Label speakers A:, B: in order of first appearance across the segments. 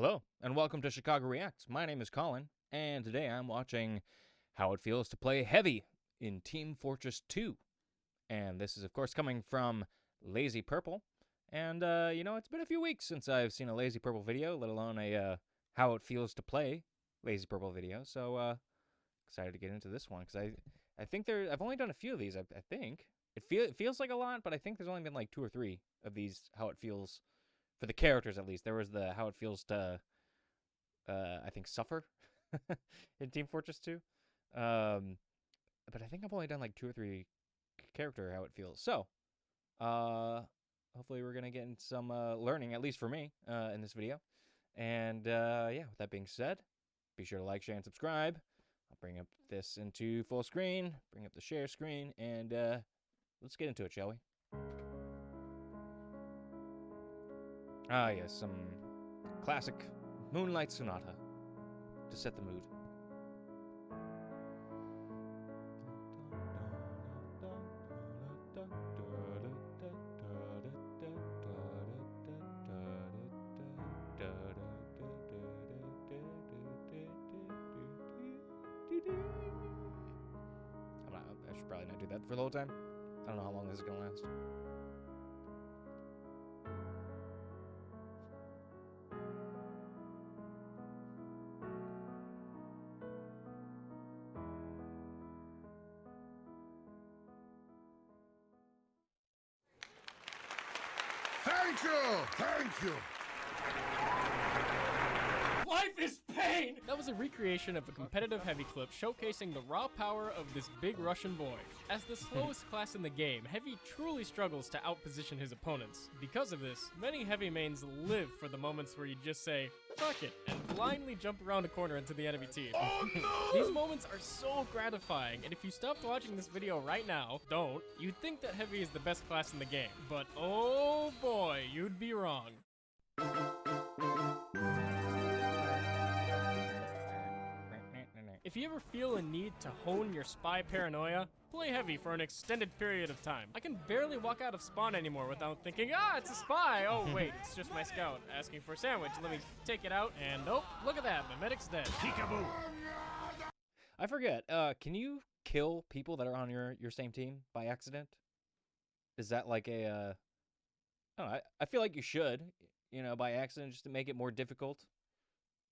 A: Hello, and welcome to Chicago Reacts. My name is Colin, and today I'm watching how it feels to play Heavy in Team Fortress 2. And this is, of course, coming from LazyPurple. And, it's been a few weeks since I've seen a LazyPurple video, let alone a how it feels to play LazyPurple video. So, excited to get into this one, because I think I've only done a few of these, I think. It feels like a lot, but I think there's only been like 2 or 3 of these how it feels for the characters, at least. There was the how it feels to, I think, suffer in Team Fortress 2. But I think I've only done like 2 or 3 character how it feels. So, hopefully we're going to get in some learning, at least for me, in this video. And, yeah, with that being said, be sure to like, share, and subscribe. I'll bring up this into full screen, bring up the share screen, and let's get into it, shall we? Ah, yes, some classic Moonlight Sonata to set the mood. I should probably not do that for the whole time. I don't know how long this is gonna last.
B: Thank you! Thank you!
C: Life is pain! That was a recreation of a competitive Heavy clip showcasing the raw power of this big Russian boy. As the slowest class in the game, Heavy truly struggles to outposition his opponents. Because of this, many Heavy mains live for the moments where you just say, fuck it, and blindly jump around a corner into the enemy team.
B: Oh, no!
C: These moments are so gratifying, and if you stopped watching this video right now, you'd think that Heavy is the best class in the game. But oh boy, you'd be wrong. If you ever feel a need to hone your spy paranoia, play Heavy for an extended period of time. I can barely walk out of spawn anymore without thinking, it's a spy! Oh wait, it's just my scout asking for a sandwich. Let me take it out, and oh, look at that, my medic's dead. Peekaboo!
A: I forget, can you kill people that are on your same team by accident? Is that like a, I don't know, I feel like you should, by accident, just to make it more difficult.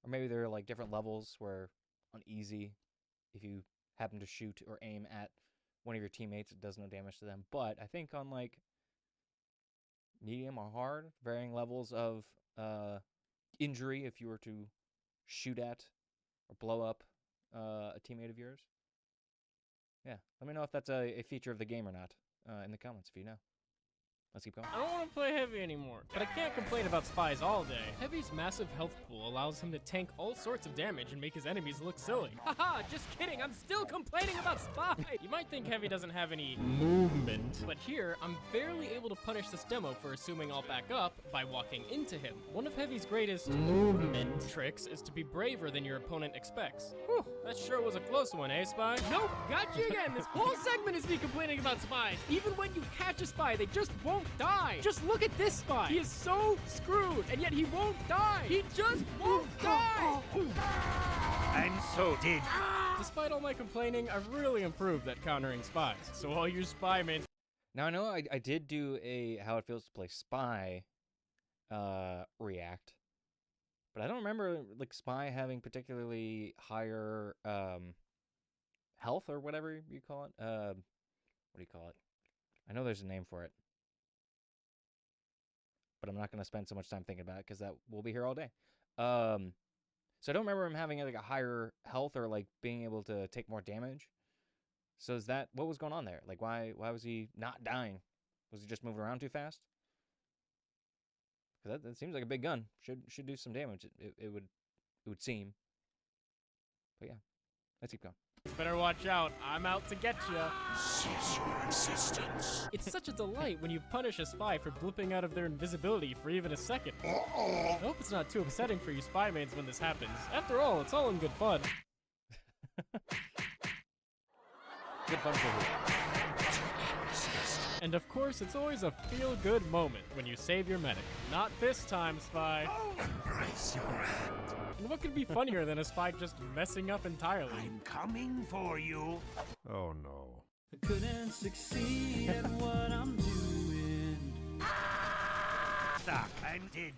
A: Or maybe there are like different levels where on easy, if you happen to shoot or aim at one of your teammates, it does no damage to them. But I think on like medium or hard, varying levels of injury if you were to shoot at or blow up a teammate of yours. Yeah, let me know if that's a feature of the game or not in the comments if you know. Let's keep going.
C: I don't want to play Heavy anymore, but I can't complain about spies all day. Heavy's massive health pool allows him to tank all sorts of damage and make his enemies look silly. Haha, just kidding, I'm still complaining about spies! You might think Heavy doesn't have any movement, but here, I'm barely able to punish this demo for assuming I'll back up by walking into him. One of Heavy's greatest movement tricks is to be braver than your opponent expects. Whew, that sure was a close one, eh, Spy? Nope, got you again! This whole segment is me complaining about spies! Even when you catch a spy, they just won't die. Just look at this spy. He is so screwed, and yet he won't die. He just won't die.
B: And so did.
C: Despite all my complaining, I've really improved at countering spies. So all you spy mains.
A: Now I know I did do a how it feels to play spy react, but I don't remember like spy having particularly higher health or whatever you call it. What do you call it? I know there's a name for it, but I'm not going to spend so much time thinking about it because that will be here all day. So I don't remember him having like a higher health or like being able to take more damage. So is that what was going on there? Like why was he not dying? Was he just moving around too fast? Because that seems like a big gun. Should do some damage. It would seem. But yeah, let's keep going.
C: Better watch out. I'm out to get ya.
B: Cease your existence.
C: It's such a delight when you punish a spy for blipping out of their invisibility for even a second.
B: Uh-oh.
C: I hope it's not too upsetting for you spy mains when this happens. After all, it's all in good fun.
A: Good fun for you.
C: And of course, it's always a feel-good moment when you save your medic. Not this time, Spy.
B: Embrace your hand.
C: And what could be funnier than a Spy just messing up entirely?
B: I'm coming for you.
D: Oh no.
E: I couldn't succeed at what I'm doing.
B: Stop. I'm dead.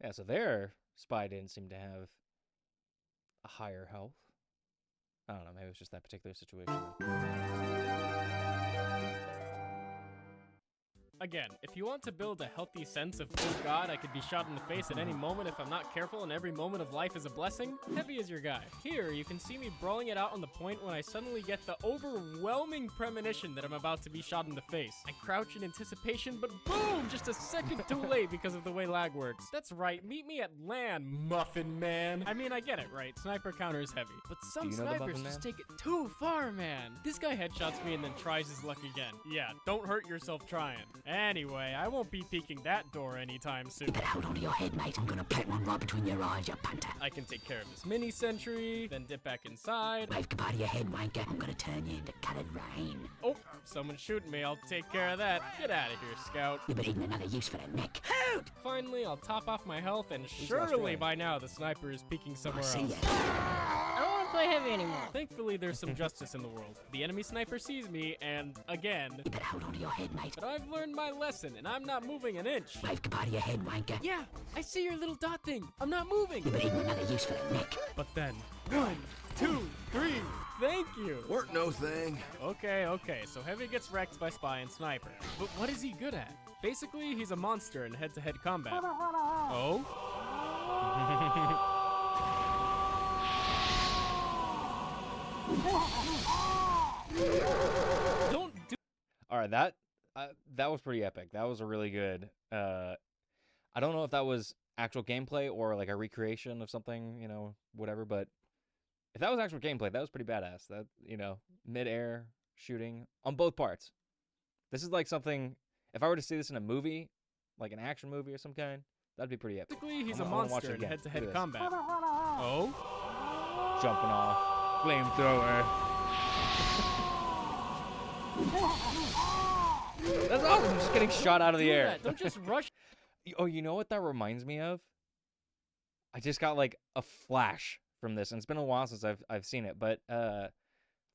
A: Yeah, so their Spy didn't seem to have a higher health. I don't know, maybe it was just that particular situation.
C: Again, if you want to build a healthy sense of, oh god, I could be shot in the face at any moment if I'm not careful and every moment of life is a blessing, Heavy is your guy. Here, you can see me brawling it out on the point when I suddenly get the overwhelming premonition that I'm about to be shot in the face. I crouch in anticipation, but boom, just a second too late because of the way lag works. That's right, meet me at LAN, Muffin Man. I mean, I get it, right? Sniper counters Heavy. But some
A: Do you know the
C: snipers
A: Muffin
C: just
A: Man?
C: take it too far, man. This guy headshots me and then tries his luck again. Yeah, don't hurt yourself trying. Anyway, I won't be peeking that door anytime soon.
F: You better hold on to your head, mate. I'm gonna plant one right between your eyes, you punter.
C: I can take care of this mini sentry, then dip back inside.
F: Wave goodbye to your head, wanker. I'm gonna turn you into coloured rain.
C: Oh, someone's shooting me. I'll take care of that. Get out of here, Scout.
F: You've been eating another use for the neck. Hoot!
C: Finally, I'll top off my health, and
A: Who's
C: surely
A: Australian?
C: by now the sniper is peeking
F: I'll
C: somewhere
F: see
C: else.
F: ya.
G: I don't want to play Heavy anymore.
C: Thankfully, there's some justice in the world. The enemy sniper sees me, and again.
F: You better hold on to your head, mate.
C: But I've learned my lesson, and I'm not moving an inch.
F: Wave goodbye to your head, wanker.
C: Yeah, I see your little dot thing. I'm not moving.
F: You've been eating another use for the neck.
C: But then, 1, 2, 3. Thank you.
D: Weren't no thing.
C: Okay, so Heavy gets wrecked by Spy and Sniper. But what is he good at? Basically, he's a monster in head-to-head combat. Oh? Don't do.
A: All right, that was pretty epic. That was a really good. I don't know if that was actual gameplay or like a recreation of something, you know, whatever. But if that was actual gameplay, that was pretty badass. That, you know, mid-air shooting on both parts. This is like something. If I were to see this in a movie, like an action movie or some kind, that'd be pretty epic.
C: Basically, he's
A: I'm
C: a
A: gonna watch
C: monster
A: it
C: in
A: again.
C: head-to-head
A: Look at this.
C: combat. Oh?
A: Jumping off, flamethrower. That's awesome. Just getting shot out of the
C: Do
A: air.
C: that. Don't just rush.
A: Oh, you know what that reminds me of? I just got like a flash from this, and it's been a while since I've seen it, but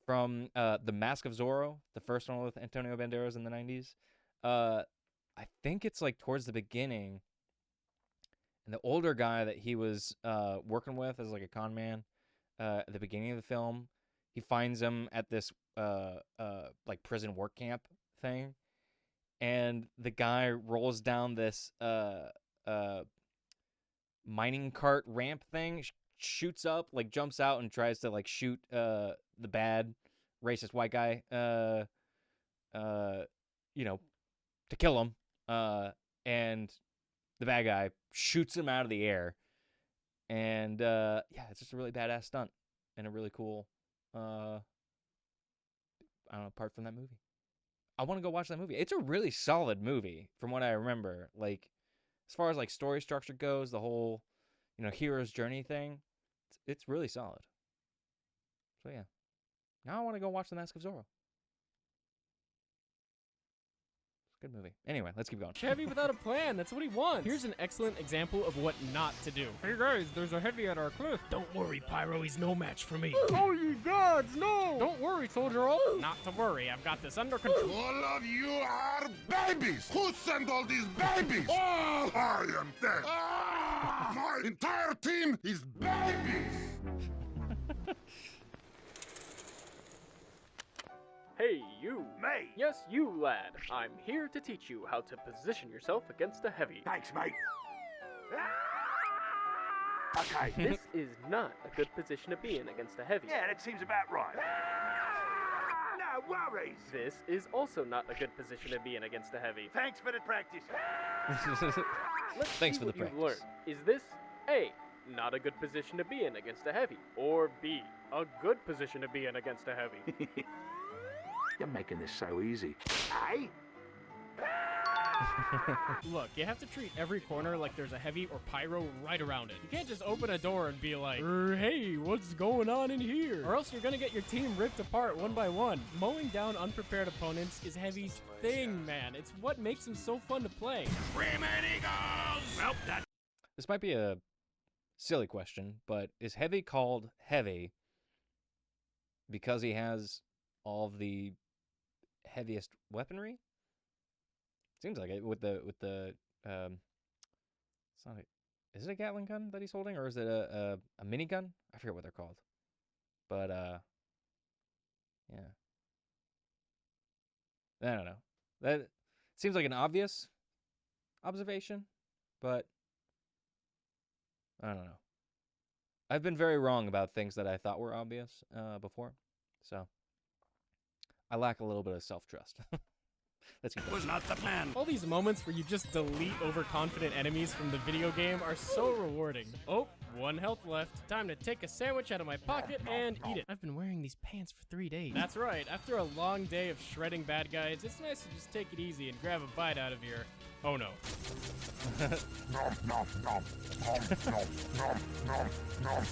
A: from The Mask of Zorro, the first one with Antonio Banderas in the 90s. I think it's like towards the beginning, and the older guy that he was working with as like a con man at the beginning of the film, he finds him at this like prison work camp thing, and the guy rolls down this mining cart ramp thing, shoots up, like jumps out and tries to like shoot the bad racist white guy you know, to kill him, and the bad guy shoots him out of the air, and yeah, it's just a really badass stunt and a really cool I don't know, part from that movie. I want to go watch that movie. It's a really solid movie from what I remember. Like, as far as like story structure goes, the whole, you know, hero's journey thing, it's really solid. So yeah, now I want to go watch The Mask of Zorro. Good movie. Anyway, let's keep going.
C: Heavy without a plan. That's what he wants. Here's an excellent example of what not to do. Hey guys, there's a Heavy at our cliff.
B: Don't worry, Pyro. He's no match for me.
C: Oh, ye gods, no! Don't worry, soldier. Not to worry. I've got this under control.
H: All of you are babies! Who sent all these babies? Oh, I am dead! Ah, my entire team is babies!
C: Hey, you.
B: Me.
C: Yes, you, lad. I'm here to teach you how to position yourself against a Heavy.
B: Thanks, mate. Okay.
C: This is not a good position to be in against a Heavy.
B: Yeah, that seems about right. No worries.
C: This is also not a good position to be in against a Heavy.
B: Thanks for the practice.
C: Let's
A: Thanks
C: see
A: for the
C: what you've
A: practice.
C: learned. Is this A, not a good position to be in against a Heavy, or B, a good position to be in against a Heavy?
B: You're making this so easy. Hey?
C: Look, you have to treat every corner like there's a heavy or pyro right around it. You can't just open a door and be like, hey, what's going on in here? Or else you're gonna get your team ripped apart one by one. Mowing down unprepared opponents is Heavy's thing, man. It's what makes him so fun to play.
A: This might be a silly question, but is Heavy called Heavy because he has all of the heaviest weaponry? Seems like it with the it's not is it a Gatling gun that he's holding, or is it a minigun? I forget what they're called. But yeah. I don't know. That seems like an obvious observation, but I don't know. I've been very wrong about things that I thought were obvious before, so I lack a little bit of self-trust. That's good.
D: Was not the plan.
C: All these moments where you just delete overconfident enemies from the video game are so rewarding. Oh, 1 health left. Time to take a sandwich out of my pocket and eat it. I've been wearing these pants for 3 days. That's right. After a long day of shredding bad guys, it's nice to just take it easy and grab a bite out of your... Oh no.
H: Nom, nom, nom. Nom, nom, nom, nom, nom.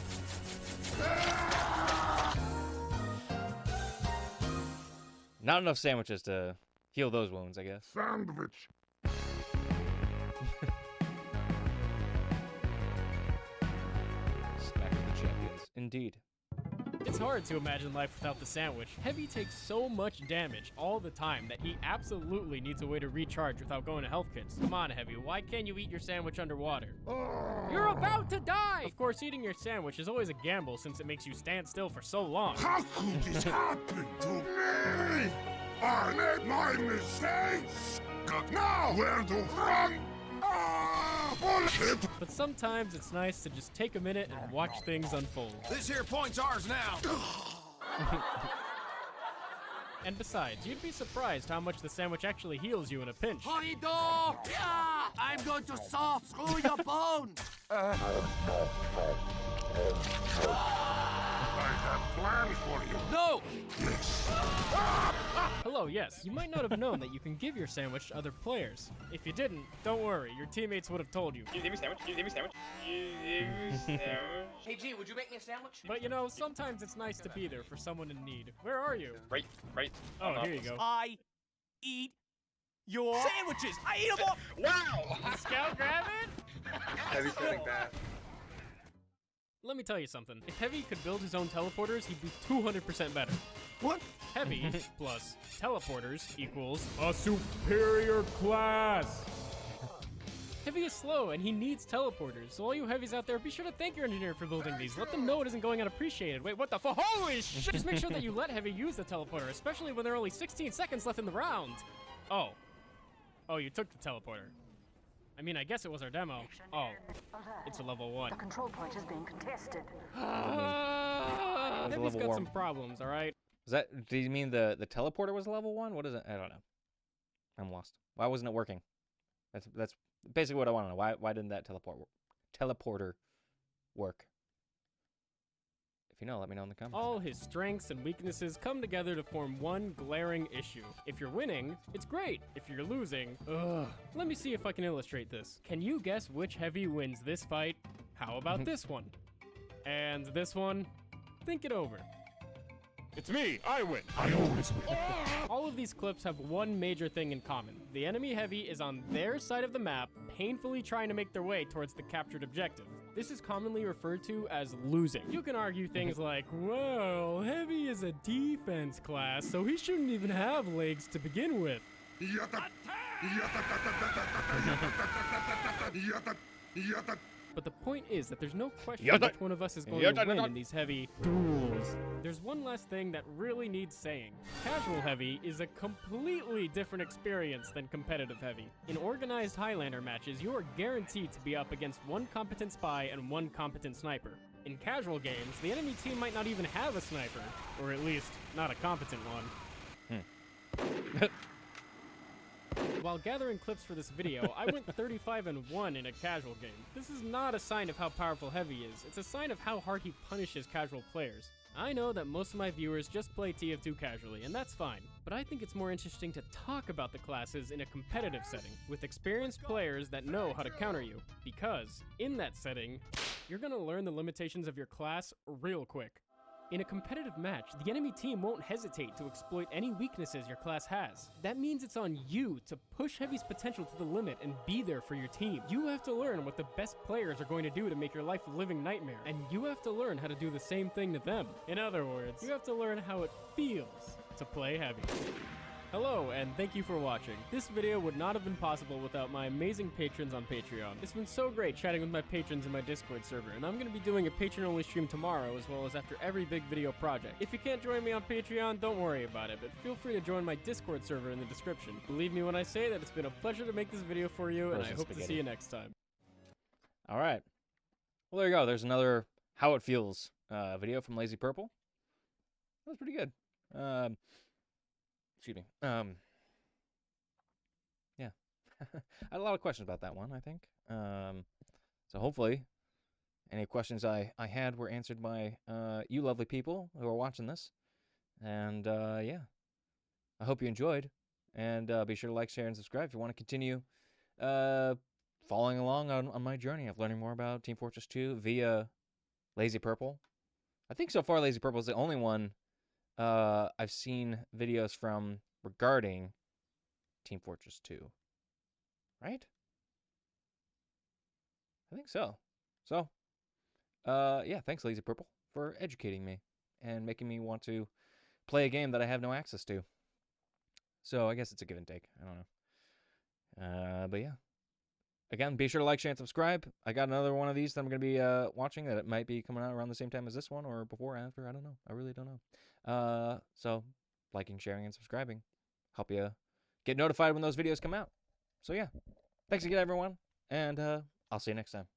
A: Not enough sandwiches to heal those wounds, I guess.
H: Sandwich.
A: Smack of the champions. Indeed.
C: It's hard to imagine life without the sandwich. Heavy takes so much damage all the time that he absolutely needs a way to recharge without going to health kits. Come on, Heavy, why can't you eat your sandwich underwater? You're about to die! Of course, eating your sandwich is always a gamble since it makes you stand still for so long.
H: How could this happen to me? I made my mistakes. Now where to run? Bullshit.
C: But sometimes it's nice to just take a minute and watch things unfold.
D: This here point's ours now.
C: And besides, you'd be surprised how much the sandwich actually heals you in a pinch.
E: Corridor! Yeah! I'm going to saw through your bones!
H: I have plans for you.
E: No!
H: Yes.
C: Hello, yes, you might not have known that you can give your sandwich to other players. If you didn't, don't worry, your teammates would have told you.
I: Can you give me a sandwich? Can you give me a sandwich? Can you give me a sandwich?
E: Hey, G, would you make me a sandwich?
C: But you know, sometimes it's nice to be there for someone in need. Where are you?
I: Right.
C: Oh, here you go.
E: I eat your sandwiches! I eat them all!
I: Wow!
C: Scout, grab it!
I: Heavy setting that.
C: Let me tell you something. If Heavy could build his own teleporters, he'd be 200% better.
D: What?
C: Heavy plus teleporters equals a superior class. Heavy is slow and he needs teleporters, so all you heavies out there, be sure to thank your engineer for building these. Let them know it isn't going unappreciated. Wait, what the fuck? Holy shit! Just make sure that you let Heavy use the teleporter, especially when there are only 16 seconds left in the round. Oh, you took the teleporter. I mean, I guess it was our demo. Oh, it's a level 1.
F: The control point is being contested.
A: was a
C: Heavy's
A: level
C: got
A: 1.
C: some problems, all right?
A: Was that? Do you mean the teleporter was level 1? What is it? I don't know. I'm lost. Why wasn't it working? That's basically what I want to know. Why didn't that teleporter work? If you know, let me know in the comments.
C: All his strengths and weaknesses come together to form one glaring issue. If you're winning, it's great. If you're losing, ugh. Let me see if I can illustrate this. Can you guess which heavy wins this fight? How about this one? And this one? Think it over.
B: It's me. I win. I always win.
C: All of these clips have one major thing in common. The enemy heavy is on their side of the map, painfully trying to make their way towards the captured objective. This is commonly referred to as losing. You can argue things like, well, Heavy is a defense class, so he shouldn't even have legs to begin with. But the point is that there's no question which one of us is going to win in these heavy duels. There's one last thing that really needs saying. Casual heavy is a completely different experience than competitive heavy. In organized Highlander matches, you are guaranteed to be up against one competent spy and one competent sniper. In casual games, the enemy team might not even have a sniper, or at least, not a competent one. While gathering clips for this video, I went 35-1 in a casual game. This is not a sign of how powerful Heavy is, it's a sign of how hard he punishes casual players. I know that most of my viewers just play TF2 casually, and that's fine, but I think it's more interesting to talk about the classes in a competitive setting, with experienced players that know how to counter you, because, in that setting, you're gonna learn the limitations of your class real quick. In a competitive match, the enemy team won't hesitate to exploit any weaknesses your class has. That means it's on you to push Heavy's potential to the limit and be there for your team. You have to learn what the best players are going to do to make your life a living nightmare, and you have to learn how to do the same thing to them. In other words, you have to learn how it feels to play Heavy. Hello, and thank you for watching. This video would not have been possible without my amazing patrons on Patreon. It's been so great chatting with my patrons in my Discord server, and I'm going to be doing a patron-only stream tomorrow, as well as after every big video project. If you can't join me on Patreon, don't worry about it, but feel free to join my Discord server in the description. Believe me when I say that it's been a pleasure to make this video for you, and I hope to see you next time.
A: All right. Well, there you go. There's another How It Feels video from LazyPurple. That was pretty good. Excuse me. Yeah. I had a lot of questions about that one, I think. So hopefully any questions I had were answered by you lovely people who are watching this. And yeah. I hope you enjoyed. And be sure to like, share, and subscribe if you want to continue following along on my journey of learning more about Team Fortress 2 via LazyPurple. I think so far LazyPurple is the only one I've seen videos from regarding Team Fortress 2. Right? I think so. So, yeah, thanks LazyPurple for educating me and making me want to play a game that I have no access to. So, I guess it's a give and take. I don't know. But yeah. Again, be sure to like, share, and subscribe. I got another one of these that I'm going to be watching that it might be coming out around the same time as this one or before or after. I don't know. I really don't know. So, liking, sharing, and subscribing help you get notified when those videos come out. So, yeah. Thanks again, everyone. And I'll see you next time.